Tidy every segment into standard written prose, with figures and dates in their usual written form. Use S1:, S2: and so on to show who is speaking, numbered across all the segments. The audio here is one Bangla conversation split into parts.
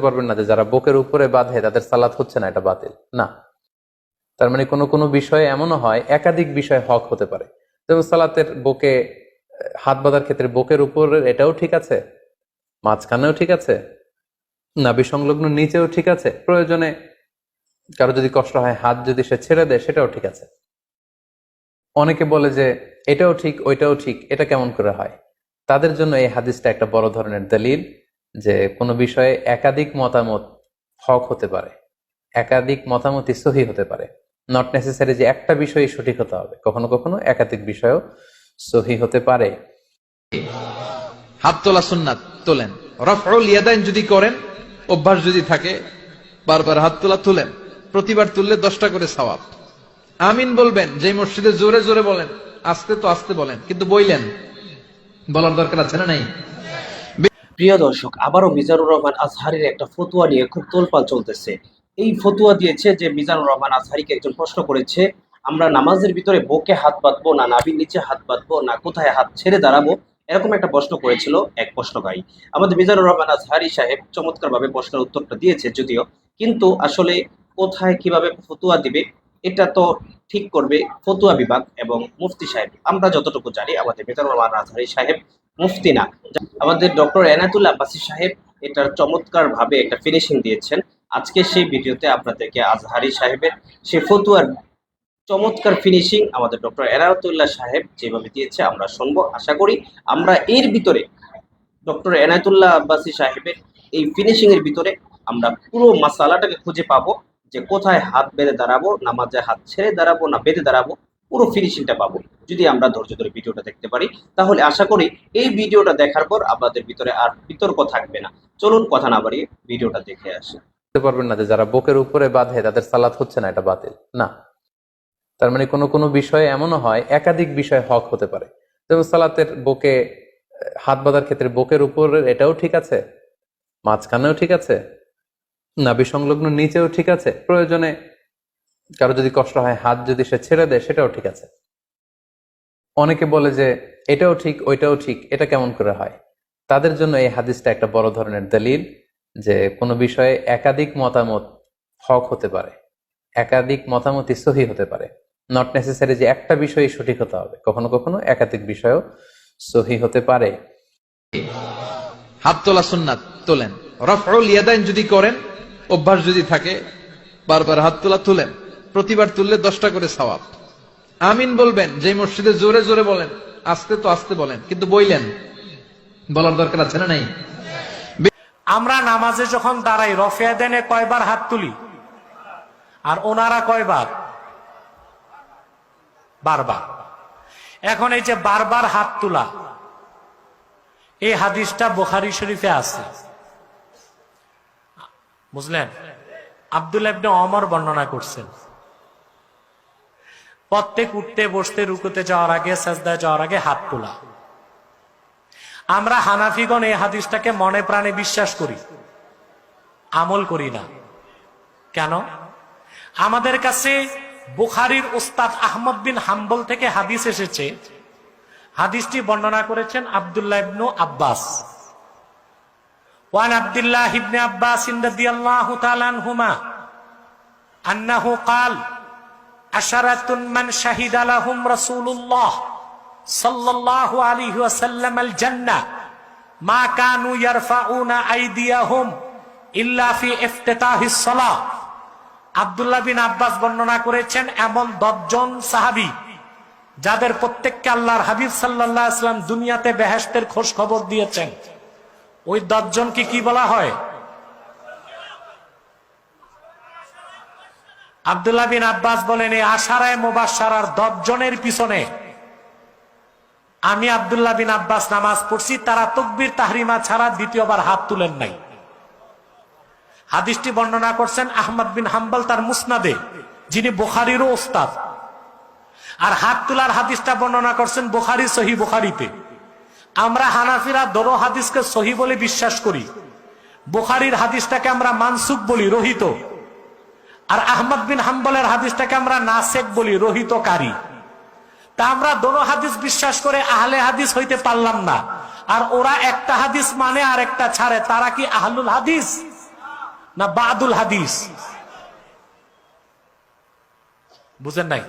S1: পারবেন না যে যারা বুকের উপরে বাঁধে তাদের সালাত হচ্ছে না, এটা বাতিল না। তার মানে কোনো কোনো বিষয়ে এমনও হয়, একাধিক বিষয় হক হতে পারে। যেমন সালাতের বুকে হাত বাঁধার ক্ষেত্রে বুকের উপরে এটাও ঠিক আছে, মাঝখানেও ঠিক আছে, নাভি সংলগ্ন নিচেও ঠিক আছে, প্রয়োজনে কারো যদি কষ্ট হয় হাত যদি সে ছেড়ে দেয় সেটাও ঠিক আছে। অনেকে বলে যে এটাও ঠিক ওইটাও ঠিক, এটা কেমন করে হয়? তাদের জন্য এই হাদিসটা একটা বড় ধরনের দলিল যে কোনো বিষয়ে একাধিক মতামত হক হতে পারে, একাধিক মতামতই সহি হতে পারে। নট নেসেসারি যে একটা বিষয়ই সঠিক হতে হবে, কখনো কখনো একাধিক বিষয়ও সহি হতে পারে।
S2: হাত তোলা সুন্নাত, তোলেন। রাফউল ইয়াদাইন যদি করেন, অভ্যাস যদি থাকে, বারবার হাত তোলা তুলেন, প্রতিবার তুললে 10টা করে সওয়াব। আমিন বলবেন, যে মসজিদে জোরে জোরে বলেন, আস্তে তো আস্তে বলেন, কিন্তু বইলেন, বলার দরকার আছে না নাই?
S3: প্রিয় দর্শক, আবারও মিজানুর রহমান আজহারীর একটা ফতুয়া নিয়ে খুব তোলপাড় চলতেছে। এই ফতুয়া দিয়েছে যে মিজানুর রহমান আজহারীকে একজন প্রশ্ন করেছে, আমরা নামাজের ভিতরে বুকে হাত বাঁধবো না নাভির নিচে হাত বাঁধবো না কোথায় হাত ছেড়ে দাঁড়াবো, এরকম একটা প্রশ্ন করেছিল এক প্রশ্নকারী। আমাদের মিজানুর রহমান আজহারী সাহেব চমৎকার ভাবে প্রশ্নের উত্তরটা দিয়েছে যদিও, কিন্তু আসলে কোথায় কিভাবে ফতুয়া দিবে এটা তো ঠিক করবে ফতুয়া বিভাগ এবং মুফতি সাহেব। আমরা যতটুকু জানি আমাদের মিজানুর রহমান আজহারী সাহেব মুফতি না, আমাদের ডক্টর এনায়েতুল্লাহ আব্বাসী সাহেব এটার চমৎকার ভাবে একটা ফিনিশিং দিয়েছেন। আজকে সেই ভিডিওতে আপনাদেরকে আজহারী সাহেবের সেই ফতুয়ার চমৎকার ফিনিশিং আমাদের ডক্টর এনায়েতুল্লাহ সাহেব যেভাবে দিয়েছে আমরা শুনবো। আশা করি আমরা এর ভিতরে ডক্টর এনায়েতুল্লাহ আব্বাসী সাহেবের এই ফিনিশিং এর ভিতরে আমরা পুরো মাসালাটাকে খুঁজে পাবো যে কোথায় হাত বেঁধে দাঁড়াবো, নামাজে হাত ছেড়ে দাঁড়াবো না বেঁধে দাঁড়াবো, পুরো ফিনিশিংটা পাবো যদি আমরা ধৈর্য ধরে ভিডিওটা দেখতে পারি। তাহলে আশা করি এই ভিডিওটা দেখার পর আপনাদের ভিতরে আর বিতর্ক থাকবে না। চলুন কথা না বাড়িয়ে ভিডিওটা দেখে আসি।
S1: পারবেন না যে যারা বুকের উপরে বাঁধে তাদের সালাত হচ্ছে না, এটা বাতিল না। তার মানে কোনো কোনো বিষয়ে এমনও হয়, একাধিক বিষয় হক হতে পারে। যেমন সালাতের বুকে হাত বাঁধার ক্ষেত্রে বুকের উপরে এটাও ঠিক আছে, মাঝখানেও ঠিক আছে, নাভি সংলগ্ন নিচেও ঠিক আছে, প্রয়োজনে কারো যদি কষ্ট হয় হাত যদি সে ছেড়ে দেয় সেটাও ঠিক আছে। অনেকে বলে যে এটাও ঠিক ওইটাও ঠিক, এটা কেমন করে হয়? তাদের জন্য এই হাদিসটা একটা বড় ধরনের দলিল যে কোনো বিষয়ে একাধিক মতামত হক হতে পারে, একাধিক মতামতই সহি হতে পারে। নট নেসেসারি যে একটা বিষয়ই সঠিক হতে হবে, কখনো কখনো একাধিক বিষয়ও সহি হতে পারে।
S2: হাত তোলা সুন্নাত, তোলেন। রাফউল ইয়াদাইন যদি করেন, অভ্যাস যদি থাকে, বারবার হাত তোলা তুলেন, প্রতিবার তুললে 10টা করে সওয়াব। আমিন বলবেন, যে মসজিদে জোরে জোরে বলেন, আস্তে তো আস্তে বলেন, কিন্তু বইলেন, বলার দরকার আছে না নাই?
S4: আমরা নামাজে যখন দাঁড়াই রফিয়া দেনে কয়বার হাত তুলি, আর ওনারা কয়বার? বারবার। এখন এই যে বারবার হাত তোলা, এই হাদিসটা বুখারী শরীফে আছে, বুঝলেন? আব্দুল্লাহ ইবনে ওমর বর্ণনা করছেন, প্রত্যেক উঠতে বসতে রুকুতে যাওয়ার আগে সাজদায় যাওয়ার আগে হাত তোলা। আমরা হানাফিগণ এই হাদিসটাকে মনে প্রাণে বিশ্বাস করি, আমল করি না। কেন? আমাদের কাছে বুখারীর উস্তাদ আহমদ বিন হাম্বল থেকে হাদিস এসেছে, হাদিসটি বর্ণনা করেছেন আব্দুল্লাহ ইবনে আব্বাস। ওয়ান আব্দুল্লাহ ইবনে আব্বাস রাদিয়াল্লাহু তাআলা আনহুমা আন্নাহু قال আশারাতুন মান শাহিদা লাহুম রাসূলুল্লাহ সাল্লাল্লাহু আলাইহি ওয়াসাল্লাম আল জান্নাহ মা কানু ইয়ারফাউনা আইদিয়াহুম ইল্লা ফি ইফতিতাহিস সালাহ। আব্দুল্লাহ বিন আব্বাস বর্ণনা করেছেন এমন 10 জন সাহাবী যাদের প্রত্যেককে আল্লাহর হাবিব সাল্লাল্লাহু আলাইহি ওয়াসাল্লাম দুনিয়াতে বেহেশতের খোঁজ খবর দিয়েছেন। ওই 10 জনকে কি বলা হয়? আব্দুল্লাহ বিন আব্বাস বলেন এই আশারায়ে মুবাশশারার 10 জনের পিছনে আমি আব্দুল্লাহ বিন আব্বাস নামাজ পড়ছি, তারা তাকবীর তাহরিমা ছাড়া দ্বিতীয়বার হাত তুলেন নাই। হাদিসটি বর্ণনা করছেন আহমদ বিন হাম্বল তার মুসনাদে, যিনি বুখারীরও উস্তাদ। আর হাত তোলার হাদিসটা বর্ণনা করছেন বুখারী সহিহ বুখারীতে। আমরা হানাফিরা দোনো হাদিসকে সহিহ বলে বিশ্বাস করি, বুখারীর হাদিসটাকে আমরা মানসুখ বলি, রহিত। আর আহমদ বিন হাম্বলের হাদিসটাকে আমরা নাসেক বলি, রহিতকারী। তা আমরা দোনো হাদিস বিশ্বাস করে আহলে হাদিস হইতে পারলাম না। আর ওরা একটা হাদিস মানে আর একটা ছাড়ে, তারা কি আহলুল হাদিস? না বাদুল হাদিস? বুঝেন নাই?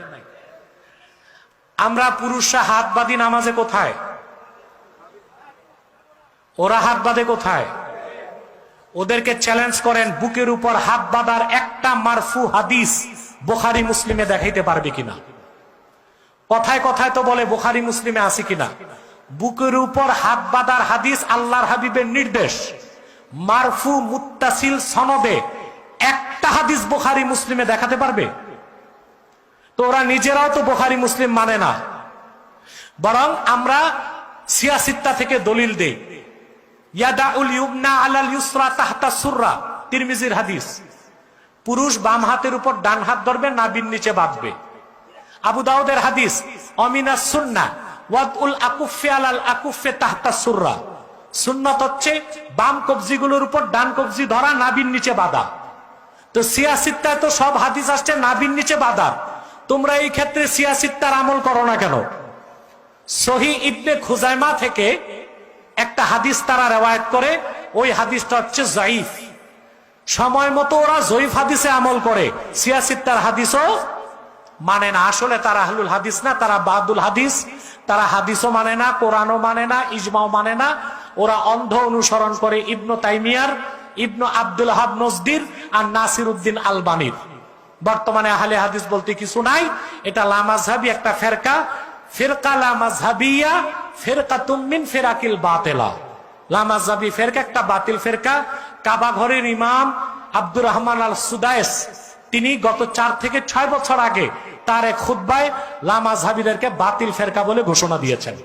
S4: আমরা পুরুষরা হাত বাঁধি নামাজে কোথায়? ওরা হাত বাঁধে কোথায়? ওদেরকে চ্যালেঞ্জ করেন, বুকের উপর হাত বাঁধার একটা মারফু হাদিস বুখারী মুসলিমে দেখাইতে পারবে কিনা? কথায় কথায় তো বলে বুখারী মুসলিমে আছে কিনা। বুকের উপর হাত বাঁধার হাদিস আল্লাহর হাবিবের নির্দেশ, মারফু মুত্তাসিল সনদে একটা হাদিস বুখারী মুসলিমে দেখাতে পারবে? তো ওরা নিজেরাও তো বুখারী মুসলিম মানে না, বরং আমরা সিয়াসিত্তা থেকে দলিল দেই। ইয়াদাউল ইউমনা আলাল ইউসরা তাহতা সুররা, তিরমিজির হাদিস। পুরুষ বাম হাতের উপর ডান হাত ধরবে, নাভির নিচে বাঁধবে। আবু দাউদের হাদিস, অমিনাস সুন্নাহ ওয়াদউল আকুফে আলাল আকুফে তাহতা সুররা। সুন্নাত হচ্ছে বাম কবজিগুলোর উপর ডান কবজি ধরা, নাভির নিচে বাঁধা। তো সিয়াসিত্তায় তো সব হাদিস আসছে নাভির নিচে বাঁধা। তোমরা এই ক্ষেত্রে সিয়াসিত্তার আমল করো না কেন? সহিহ ইবনে খুজাইমা থেকে একটা হাদিস তারা রেওয়ায়েত করে, ওই হাদিসটা হচ্ছে যায়ীফ। সময় মতো ওরা জয়ীফ হাদিসে আমল করে, সিয়াসিত্তার হাদিসও মানে না। আসলে তারা আহলুল হাদিস না, তারা বাদুল হাদিস। তারা হাদিসও মানে না, কোরআনও মানে না, ইজমাও মানে না। ওরা অন্ধ অনুসরণ করে ইবনু তাইমিয়ার, ইবনু আব্দুল ওয়াহাব নজদির আর নাসির উদ্দিন আলবানীর। বর্তমানে আহলে হাদিস বলতে কিছু নাই, এটা লামাযহাবী একটা ফেরকা। ফিরকা লামাযহাবিয়া ফিরকাতুম মিন ফিরাকিল বাতিলা। লামাযহাবী ফেরকা একটা বাতিল ফেরকা। কাবা ঘরের ইমাম আব্দুর রহমান আল সুদাইস তিনি গত 4 থেকে 6 বছর আগে তার এক খুতবায় লামাযহাবীদেরকে বাতিল ফেরকা বলে ঘোষণা দিয়েছেন।